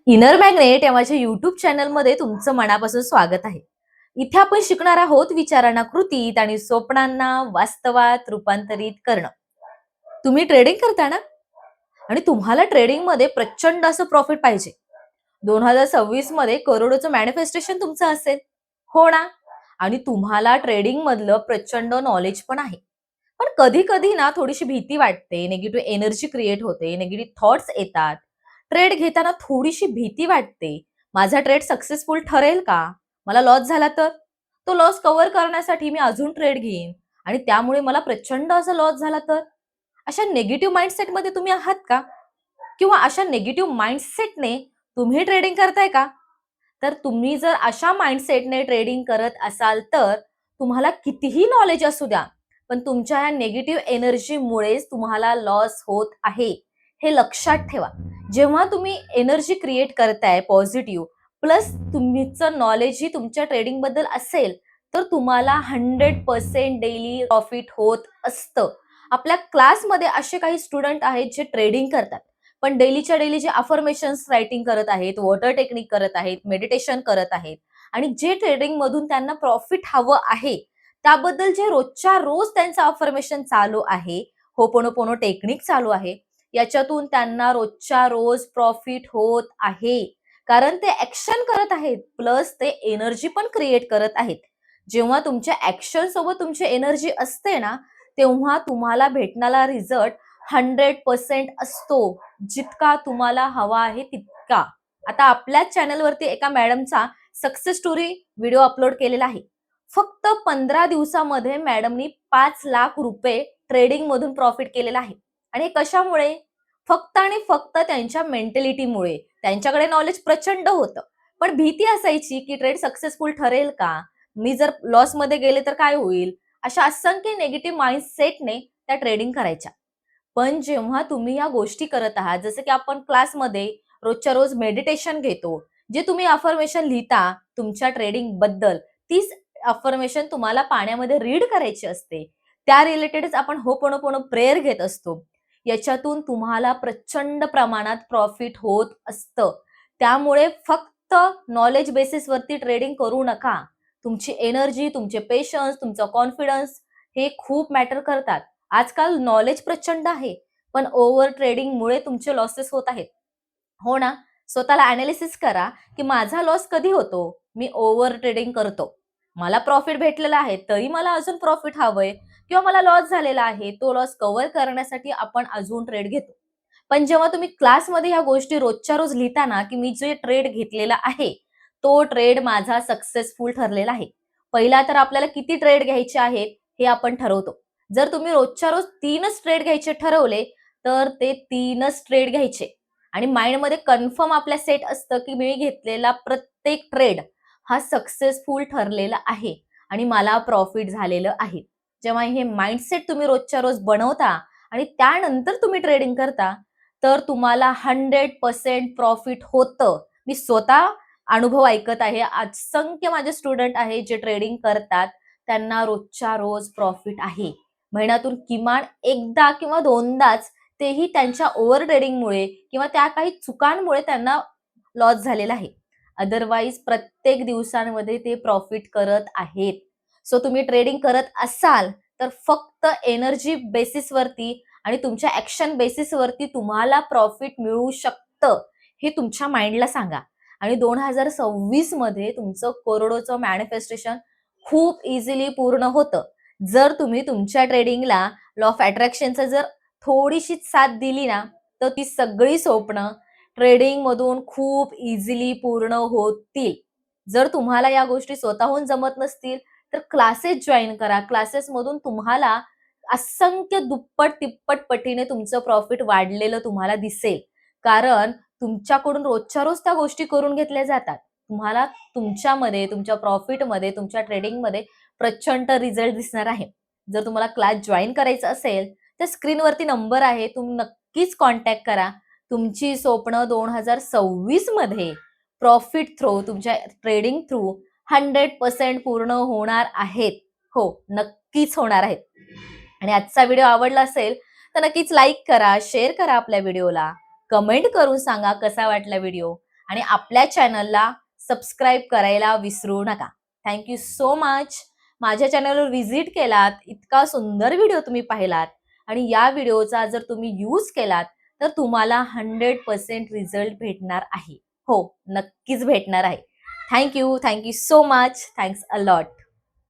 Inner magnet या माझ्या YouTube चॅनलमध्ये तुमचं मनापासून स्वागत आहे. इथे आपण शिकणार आहोत विचारांना कृतीत आणि स्वप्नांना वास्तवात रूपांतरित करणं. तुम्ही ट्रेडिंग करता ना? आणि तुम्हाला ट्रेडिंग मध्ये प्रचंड असं प्रॉफिट पाहिजे. 2026 मध्ये करोडोचं मॅनिफेस्टेशन तुमचं असेल, हो ना? आणि तुम्हाला ट्रेडिंग मधलं प्रचंड नॉलेज पण आहे. पण कधी कधी ना थोडीशी भीती वाटते, निगेटिव्ह एनर्जी क्रिएट होते, निगेटिव्ह थॉट्स येतात. ट्रेड घेताना थोडीशी भीती वाटते. माझा ट्रेड सक्सेसफुल ठरेल का? मला लॉस झाला तर? तो लॉस कव्हर करण्यासाठी मी अजून ट्रेड घेईन आणि त्यामुळे मला प्रचंड असा लॉस झाला तर? अशा निगेटिव्ह माइंडसेटमध्ये तुम्ही आहात का? किंवा अशा निगेटिव्ह माइंडसेटने तुम्ही ट्रेडिंग करताय का? तर तुम्ही जर अशा माइंडसेटने ट्रेडिंग करत असाल तर तुम्हाला कितीही नॉलेज असू द्या, पण तुमच्या या निगेटिव्ह एनर्जीमुळेच तुम्हाला लॉस होत आहे. हे लक्षात ठेवा. जेव्हा तुम्ही एनर्जी क्रिएट करताय पॉझिटिव्ह, प्लस तुमचं नॉलेजही तुमच्या ट्रेडिंग बद्दल असेल, तर तुम्हाला 100% डेली प्रॉफिट होत असतं. आपल्या क्लासमध्ये असे काही स्टुडंट आहेत जे ट्रेडिंग करतात, पण डेलीच्या डेली जे अफर्मेशन्स रायटिंग करत आहेत, वॉटर टेक्निक करत आहेत, मेडिटेशन करत आहेत आणि जे ट्रेडिंग मधून त्यांना प्रॉफिट हवं आहे, त्याबद्दल जे रोजच्या रोज त्यांचं अफर्मेशन चालू आहे, होपोनोपोनो टेक्निक चालू आहे, याच्यातून त्यांना रोजच्या रोज प्रॉफिट होत आहे. कारण ते ऍक्शन करत आहेत, प्लस ते एनर्जी पण क्रिएट करत आहेत. जेव्हा तुमच्या ऍक्शन सोबत तुमची एनर्जी असते ना, तेव्हा तुम्हाला भेटणारा रिझल्ट 100% असतो. जितका तुम्हाला हवा आहे तितका. आता आपल्याच चॅनलवरती एका मॅडमचा सक्सेस स्टोरी व्हिडिओ अपलोड केलेला आहे. फक्त 15 दिवसामध्ये मॅडमनी 5 लाख रुपये ट्रेडिंग मधून प्रॉफिट केलेला आहे. आणि हे कशामुळे? फक्त आणि फक्त त्यांच्या मेंटॅलिटीमुळे. त्यांच्याकडे नॉलेज प्रचंड होतं, पण भीती असायची की ट्रेड सक्सेसफुल ठरेल का? मी जर लॉस मध्ये गेले तर काय होईल? अशा असंख्य निगेटिव्ह माइंडसेटने त्या ट्रेडिंग करायच्या. पण जेव्हा तुम्ही या गोष्टी करत आहात, जसं की आपण क्लासमध्ये रोजच्या रोज मेडिटेशन घेतो, जे तुम्ही अफर्मेशन लिहिता तुमच्या ट्रेडिंग बद्दल, तीच अफर्मेशन तुम्हाला पाण्यामध्ये रीड करायची असते. त्या रिलेटेडच आपण होपोनोपोनो प्रेयर घेत असतो. याच्यातून तुम्हाला प्रचंड प्रमाणात प्रॉफिट होत असतं. त्यामुळे फक्त नॉलेज बेसिसवरती ट्रेडिंग करू नका. तुमची एनर्जी, तुमचे पेशन्स, तुमचा कॉन्फिडन्स हे खूप मॅटर करतात. आजकाल नॉलेज प्रचंड आहे, पण ओव्हर ट्रेडिंगमुळे तुमचे लॉसेस होत आहेत. हो ना? स्वतःला अनालिसिस करा, की माझा लॉस कधी होतो? मी ओव्हर ट्रेडिंग करतो. मला प्रॉफिट भेटलेला आहे, तरी मला अजून प्रॉफिट हवंय, किंवा मला लॉस झालेला आहे, तो लॉस कव्हर करण्यासाठी आपण अजून ट्रेड घेतो. पण जेव्हा तुम्ही क्लासमध्ये ह्या गोष्टी रोजच्या रोज लिहिता ना, की मी जे ट्रेड घेतलेला आहे, तो ट्रेड माझा सक्सेसफुल ठरलेला आहे. पहिला तर आपल्याला किती ट्रेड घ्यायचे आहेत, हे आपण ठरवतो. जर तुम्ही रोजच्या रोज 3च ट्रेड घ्यायचे ठरवले, तर ते 3च ट्रेड घ्यायचे. आणि माइंडमध्ये कन्फर्म आपल्या सेट असतं, की मी घेतलेला प्रत्येक ट्रेड हा सक्सेसफुल ठरलेला आहे आणि मला प्रॉफिट झालेलं आहे. जेव्हा हे माइंडसेट तुम्ही रोजच्या रोज बनवता आणि त्यानंतर तुम्ही ट्रेडिंग करता, तर तुम्हाला 100% प्रॉफिट होतं. मी स्वतः अनुभव ऐकत आहे. असंख्य माझे स्टुडंट आहेत जे ट्रेडिंग करतात. त्यांना रोजच्या रोज प्रॉफिट आहे. महिन्यातून किमान एकदा किंवा दोनदाच, तेही त्यांच्या ओव्हर ट्रेडिंगमुळे किंवा त्या काही चुकांमुळे त्यांना लॉस झालेला आहे. अदरवाईज प्रत्येक दिवसांमध्ये ते प्रॉफिट करत आहेत. सो तुम्ही ट्रेडिंग करत असाल तर फक्त एनर्जी बेसिसवरती आणि तुमच्या ऍक्शन बेसिसवरती तुम्हाला प्रॉफिट मिळू शकतं, हे तुमच्या माइंडला सांगा. आणि 2026 मध्ये तुमचं करोडोचं मॅनिफेस्टेशन खूप इझिली पूर्ण होतं. जर तुम्ही तुमच्या ट्रेडिंगला लॉ ऑफ अट्रॅक्शनचं जर थोडीशी साथ दिली ना, तर ती सगळी स्वप्न ट्रेडिंग मधून खूप इझिली पूर्ण होतील. जर तुम्हाला या गोष्टी स्वतःहून जमत नसतील, तर क्लासेस जॉइन करा. क्लासेस मधून तुम्हाला असंख्य दुप्पट तिप्पट पटीने तुमचं प्रॉफिट वाढलेलं तुम्हाला दिसेल. कारण तुमच्याकडून रोजच्या रोज त्या गोष्टी करून घेतल्या जातात. तुम्हाला तुमच्यामध्ये, तुमच्या प्रॉफिटमध्ये, तुमच्या ट्रेडिंगमध्ये प्रचंड रिझल्ट दिसणार आहे. जर तुम्हाला क्लास जॉइन करायचा असेल, तर स्क्रीनवरती नंबर आहे. तुम्ही नक्कीच कॉन्टॅक्ट करा. तुमची स्वप्न 2026 मध्ये प्रॉफिट थ्रू, तुमच्या ट्रेडिंग थ्रू 100% पूर्ण होणार आहेत. हो, नक्कीच होणार आहेत. आणि आजचा व्हिडिओ आवडला असेल तर नक्कीच लाईक करा, शेअर करा आपल्या व्हिडिओला. कमेंट करून सांगा कसा वाटला व्हिडिओ. आणि आपल्या चॅनलला सबस्क्राईब करायला विसरू नका. Thank you so much. माझ्या चॅनलवर व्हिजिट केलात, इतका सुंदर व्हिडिओ तुम्ही पाहिलात आणि या व्हिडिओचा जर तुम्ही यूज केलात तर तुम्हाला 100% रिझल्ट भेटणार आहे. हो, नक्कीच भेटणार आहे. Thank you so much. Thanks a lot.